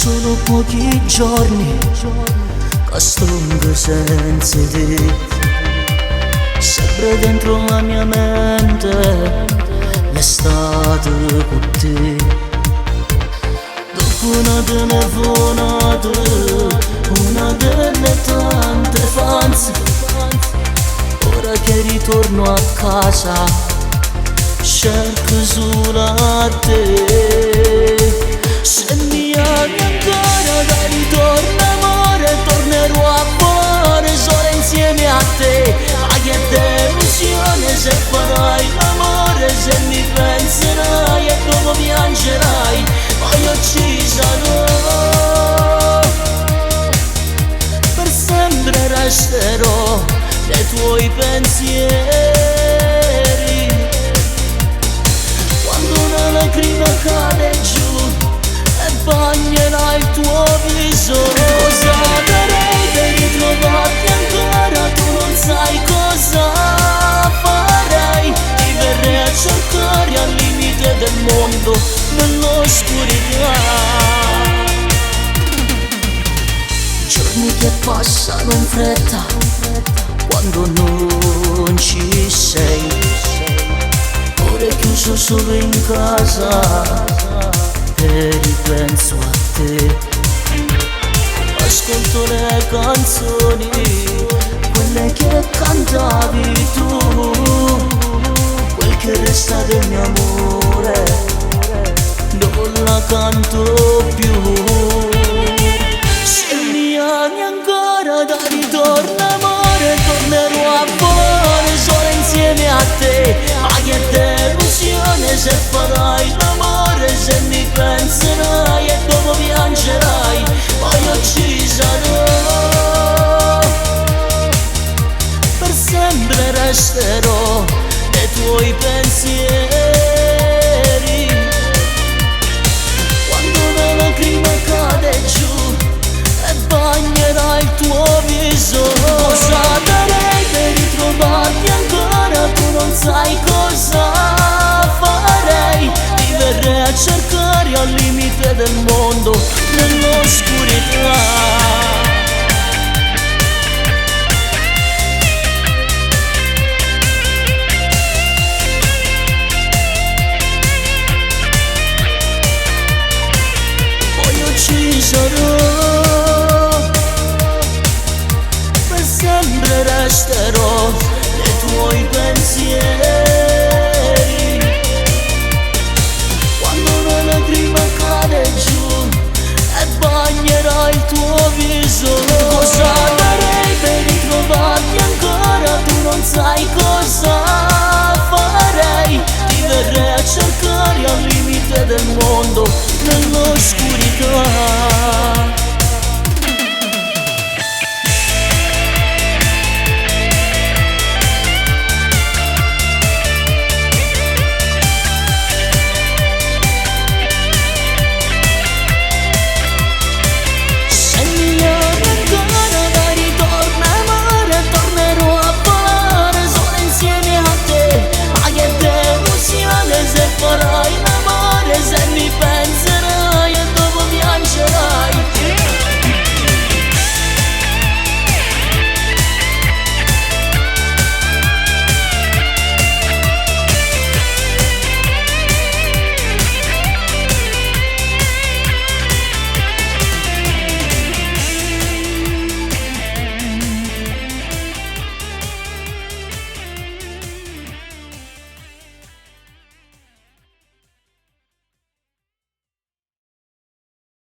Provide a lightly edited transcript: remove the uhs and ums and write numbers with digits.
Sono pochi giorni che sto senza te, sempre dentro la mia mente l'estate con te. Dopo una telefonata, una delle tante fanze, ora che ritorno a casa cerco solo a te. Se mi ami ancora dai ritorno amore, tornerò a cuore solo insieme a te. Ma che delusione se farai l'amore, se mi penserai e dopo piangerai, poi io ci sarò, per sempre resterò nei tuoi pensieri. Quando una lacrima cade giù e bagnerà il tuo viso, cosa darei per ritrovarti ancora? Tu non sai cosa farei, ti verrei a cercare al limite del mondo, nell'oscurità. Giorni che passano in fretta quando non ci sei, ore chiuso solo in casa e ripenso a te. Ascolto le canzoni, quelle che cantavi tu, quel che resta del mio amore non la canto più. Se mi ami ancora dai ritorno amore, tornerò a cuore solo insieme a te. Ma che delusione se farai l'amore, se mi penserai e dopo piangerai, poi io ci sarò, per sempre resterò nei tuoi pensieri. Quando una lacrima cade giù e bagnerà il tuo viso, cosa darei per ritrovarti ancora? Tu non sai cosa farei, ti verrei a cercare al limite del mondo, nell'oscurità. Ci sarò, per sempre resterò nei tuoi pensieri. Quando una lacrima cade giù e bagnerà il tuo viso, cosa darei per ritrovarti ancora? Tu non sai cosa farei, ti verrei a cercare al limite del mondo,